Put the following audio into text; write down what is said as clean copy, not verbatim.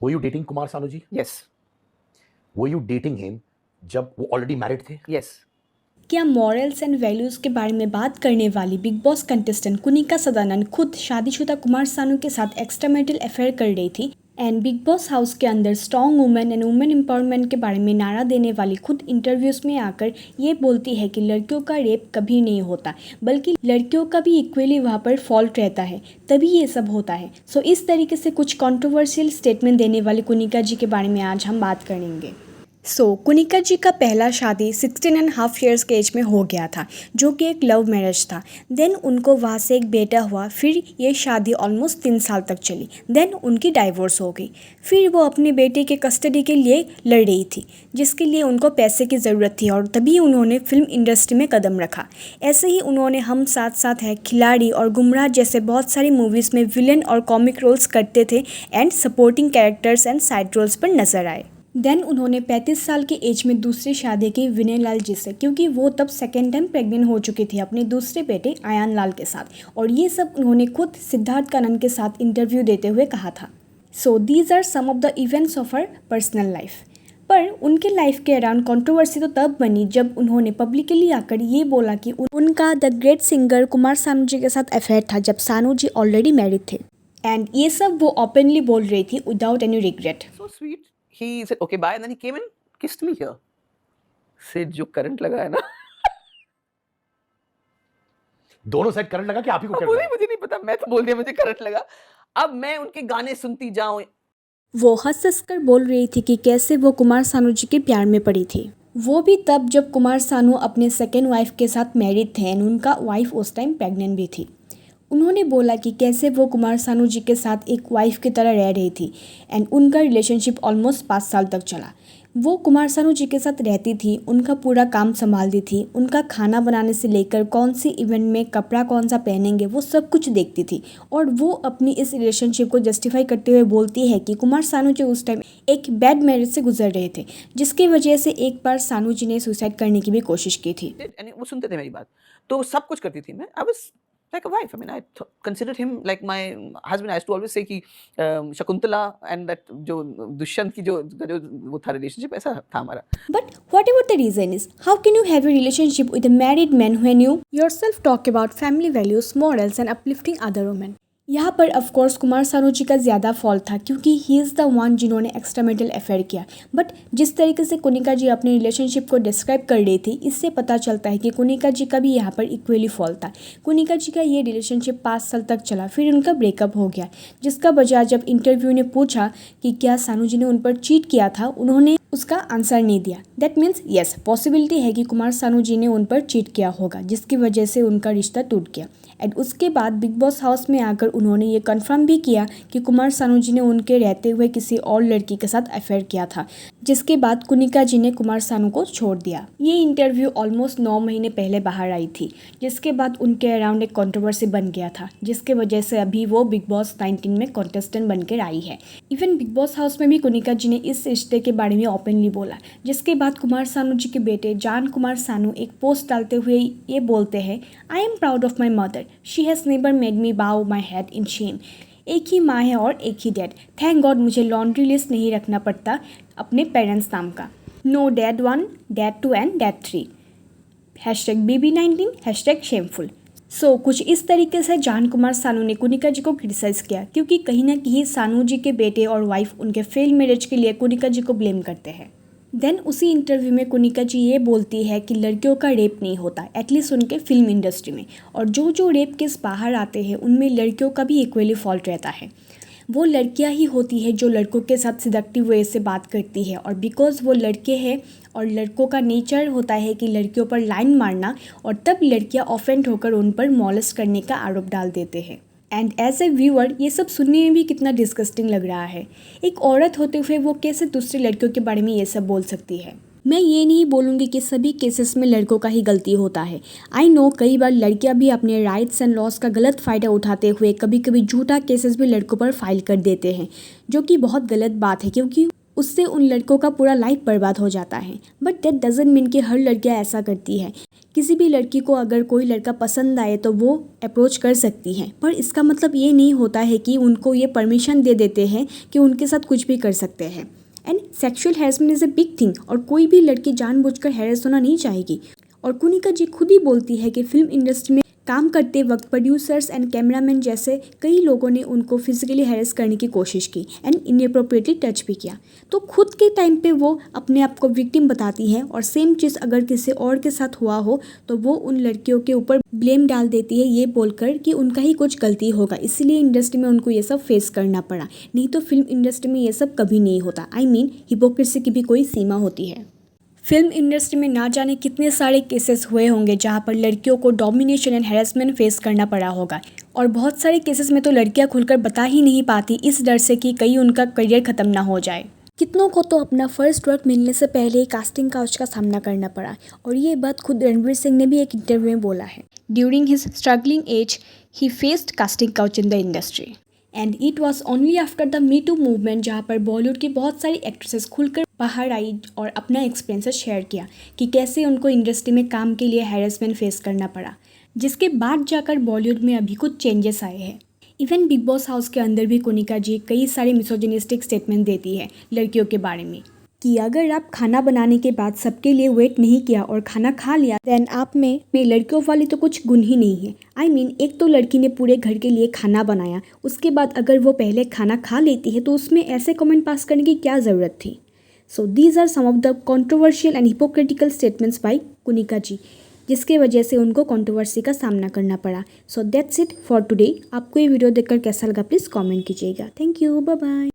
Were you dating Kumar Sanu ji? Yes. Were you dating him जब वो already married थे? Yes. क्या morals and values के बारे में बात करने वाली Bigg Boss contestant Kunika Sadanand खुद शादीशुदा कुमार सानू के साथ एक्स्ट्रामैरिटल अफेयर कर रही थी एंड बिग बॉस हाउस के अंदर strong women and women empowerment के बारे में नारा देने वाली खुद इंटरव्यूज़ में आकर ये बोलती है कि लड़कियों का रेप कभी नहीं होता, बल्कि लड़कियों का भी इक्वली वहाँ पर फॉल्ट रहता है, तभी ये सब होता है। सो इस तरीके से कुछ कंट्रोवर्शियल स्टेटमेंट देने वाली कुनिका जी के बारे में आज हम बात करेंगे। कुनिका जी का पहला शादी 16.5 ईयर्स के एज में हो गया था, जो कि एक लव मैरिज था। देन उनको वहाँ से एक बेटा हुआ, फिर ये शादी ऑलमोस्ट 3 साल तक चली। देन उनकी डाइवोर्स हो गई। फिर वो अपने बेटे के कस्टडी के लिए लड़ रही थी, जिसके लिए उनको पैसे की ज़रूरत थी और तभी उन्होंने फिल्म इंडस्ट्री में कदम रखा। ऐसे ही उन्होंने हम साथ साथ है, खिलाड़ी और गुमराह जैसे बहुत सारी मूवीज़ में विलन और कॉमिक रोल्स करते थे and supporting characters and side roles पर नजर आए। देन उन्होंने 35 साल के एज में दूसरी शादी की विनय लाल जी से, क्योंकि वो तब सेकेंड टाइम प्रेग्नेंट हो चुकी थी अपने दूसरे बेटे आयान लाल के साथ, और ये सब उन्होंने खुद सिद्धार्थ कानन के साथ इंटरव्यू देते हुए कहा था। So these are some of the events of her personal life. पर उनके लाइफ के अराउंड कंट्रोवर्सी तो तब बनी जब उन्होंने पब्लिकली आकर ये बोला कि उनका the great singer Kumar Sanu ji के साथ अफेयर था जब सानू जी ऑलरेडी मैरिड थे, एंड ये सब वो ओपनली बोल रही थी without any regret. So sweet. He said okay bye and then he came and kissed me here. से जो करंट लगा है ना दोनों साइड करंट लगा कि आप ही को करंट मुझे लगा? मुझे नहीं पता, मैं तो बोल दिया मुझे करंट लगा। अब मैं उनके गाने सुनती जाऊं। वो हंस कर बोल रही थी कि कैसे वो कुमार सानू जी के प्यार में पड़ी थी, वो भी तब जब कुमार सानू अपने सेकेंड वाइफ के साथ मैरिड थे एंड उनका वाइफ उस टाइम प्रेग्नेंट भी थी। उन्होंने बोला कि कैसे वो कुमार सानू जी के साथ एक वाइफ की तरह रह रही थी एंड उनका रिलेशनशिप ऑलमोस्ट 5 साल तक चला। वो कुमार सानू जी के साथ रहती थी, उनका पूरा काम संभालती थी, उनका खाना बनाने से लेकर कौन सी इवेंट में कपड़ा कौन सा पहनेंगे वो सब कुछ देखती थी। और वो अपनी इस रिलेशनशिप को जस्टिफाई करते हुए बोलती है कि कुमार सानू जी उस टाइम एक बैड मैरिज से गुजर रहे थे, जिसकी वजह से एक बार सानू जी ने सुसाइड करने की भी कोशिश की थी। वो सुनते थे मेरी बात, तो सब कुछ करती थी मैं। I was like a wife. I mean, I considered him like my husband. I used to always say कि शकुंतला and that जो दुष्यंत की जो वो था रिलेशनशिप, ऐसा था हमारा। But whatever the reason is, how can you have a relationship with a married man when you yourself talk about family values, morals and uplifting other women? यहाँ पर ऑफ कोर्स कुमार सानू जी का ज़्यादा फॉल्ट था, क्योंकि he is the one जिन्होंने extramarital affair किया। But जिस तरीके से कुनिका जी अपने रिलेशनशिप को डिस्क्राइब कर रही थी, इससे पता चलता है कि कुनिका जी का भी यहाँ पर इक्वली फॉल्ट था। कुनिका जी का ये रिलेशनशिप 5 साल तक चला, फिर उनका ब्रेकअप हो गया, जिसका वजह जब इंटरव्यू ने पूछा कि क्या सानू जी ने उन पर चीट किया था, उन्होंने उसका आंसर नहीं दिया। दैट मीन्स येस, पॉसिबिलिटी है कि कुमार सानू जी ने उन पर चीट किया होगा, जिसकी वजह से उनका रिश्ता टूट गया। एंड उसके बाद बिग बॉस हाउस में आकर उन्होंने ये कंफर्म भी किया कि कुमार सानू जी ने उनके रहते हुए किसी और लड़की के साथ अफेयर किया था, जिसके बाद कुनिका जी ने कुमार सानू को छोड़ दिया। ये इंटरव्यू ऑलमोस्ट 9 महीने पहले बाहर आई थी, जिसके बाद उनके अराउंड एक कंट्रोवर्सी बन गया था, जिसके वजह से अभी वो बिग बॉस 19 में कंटेस्टेंट बनकर आई है। इवन बिग बॉस हाउस में भी कुनिका जी ने इस रिश्ते के बारे में ओपनली बोला, जिसके बाद कुमार सानू जी के बेटे जान कुमार सानू एक पोस्ट डालते हुए ये बोलते हैं, I am proud of my mother, she has never made me बाउ माई हेड इन शेम। एक ही माँ है और एक ही डैड, थैंक गॉड मुझे लॉन्ड्री लिस्ट नहीं रखना पड़ता अपने पेरेंट्स नाम का। No dad 1, dad 2 and dad 3, #BB19, #shameful. So कुछ इस तरीके से जान कुमार सानू ने कुनिका जी को क्रिटिसाइज़ किया, क्योंकि कहीं ना कहीं सानू जी के बेटे और वाइफ उनके फेल मैरिज के लिए कुनिका जी को ब्लेम करते हैं। देन उसी इंटरव्यू में कुनिका जी ये बोलती है कि लड़कियों का रेप नहीं होता, एटलीस्ट उनके फिल्म इंडस्ट्री में, और जो रेप केस बाहर आते हैं उनमें लड़कियों का भी इक्वली फॉल्ट रहता है। वो लड़कियां ही होती है जो लड़कों के साथ सिडक्टिव वे से बात करती है, और बिकॉज वो लड़के हैं और लड़कों का नेचर होता है कि लड़कियों पर लाइन मारना, और तब लड़कियां ऑफेंड होकर उन पर मॉलेस्ट करने का आरोप डाल देते हैं। एंड एज ए व्यूअर ये सब सुनने में भी कितना डिस्गस्टिंग लग रहा है। एक औरत होते हुए वो कैसे दूसरी लड़कियों के बारे में ये सब बोल सकती है। मैं ये नहीं बोलूँगी कि सभी केसेस में लड़कों का ही गलती होता है। आई नो कई बार लड़कियां भी अपने राइट्स एंड लॉस का गलत फ़ायदा उठाते हुए कभी कभी झूठा केसेस भी लड़कों पर फाइल कर देते हैं, जो कि बहुत गलत बात है, क्योंकि उससे उन लड़कों का पूरा लाइफ बर्बाद हो जाता है। बट दैट डजंट मीन कि हर लड़कियां ऐसा करती है। किसी भी लड़की को अगर कोई लड़का पसंद आए तो वो अप्रोच कर सकती हैं, पर इसका मतलब ये नहीं होता है कि उनको ये परमिशन दे देते हैं कि उनके साथ कुछ भी कर सकते हैं। And sexual harassment is a big thing, और कोई भी लड़की जानबूझकर हैरेस होना नहीं चाहेगी। और कुनिका जी खुद ही बोलती है कि फिल्म इंडस्ट्री में काम करते वक्त प्रोड्यूसर्स एंड कैमरामैन जैसे कई लोगों ने उनको फिजिकली हैरेस करने की कोशिश की एंड इनअप्रोप्रिएटली टच भी किया। तो खुद के टाइम पे वो अपने आप को विक्टिम बताती हैं, और सेम चीज़ अगर किसी और के साथ हुआ हो तो वो उन लड़कियों के ऊपर ब्लेम डाल देती है, ये बोलकर कि उनका ही कुछ गलती होगा, इसीलिए इंडस्ट्री में उनको ये सब फेस करना पड़ा। नहीं तो फिल्म इंडस्ट्री में ये सब कभी नहीं होता। आई मीन हिपोक्रेसी की भी कोई सीमा होती है। फिल्म इंडस्ट्री में ना जाने कितने सारे केसेस हुए होंगे जहाँ पर लड़कियों को डोमिनेशन एंड हैरेसमेंट फेस करना पड़ा होगा, और बहुत सारे केसेस में तो लड़कियाँ खुलकर बता ही नहीं पाती इस डर से कि कहीं उनका करियर ख़त्म ना हो जाए। कितनों को तो अपना फर्स्ट वर्क मिलने से पहले ही कास्टिंग काउच का सामना करना पड़ा, और ये बात खुद रणवीर सिंह ने भी एक इंटरव्यू में बोला है। During his struggling age he faced casting couch in the industry and it was only after the me too movement जहाँ पर बॉलीवुड की बहुत सारी एक्ट्रेसेस खुलकर बाहर आई और अपना एक्सपीरियंसेस शेयर किया कि कैसे उनको इंडस्ट्री में काम के लिए हैरेसमेंट फेस करना पड़ा, जिसके बाद जाकर बॉलीवुड में अभी कुछ चेंजेस आए हैं। इवन बिग बॉस हाउस के अंदर भी कुनिका जी कई सारे मिसोजिनिस्टिक स्टेटमेंट देती है लड़कियों के बारे में कि अगर आप खाना बनाने के बाद सबके लिए वेट नहीं किया और खाना खा लिया देन आप में लड़कियों वाली तो कुछ गुण ही नहीं है। आई मीन एक तो लड़की ने पूरे घर के लिए खाना बनाया, उसके बाद अगर वो पहले खाना खा लेती है तो उसमें ऐसे कमेंट पास करने की क्या ज़रूरत थी। So these are some of the controversial and hypocritical statements by Kunika ji, जिसके वजह से उनको कंट्रोवर्सी का सामना करना पड़ा। So that's it for today. आपको ये वीडियो देखकर कैसा लगा प्लीज़ कमेंट कीजिएगा। Thank you, bye bye.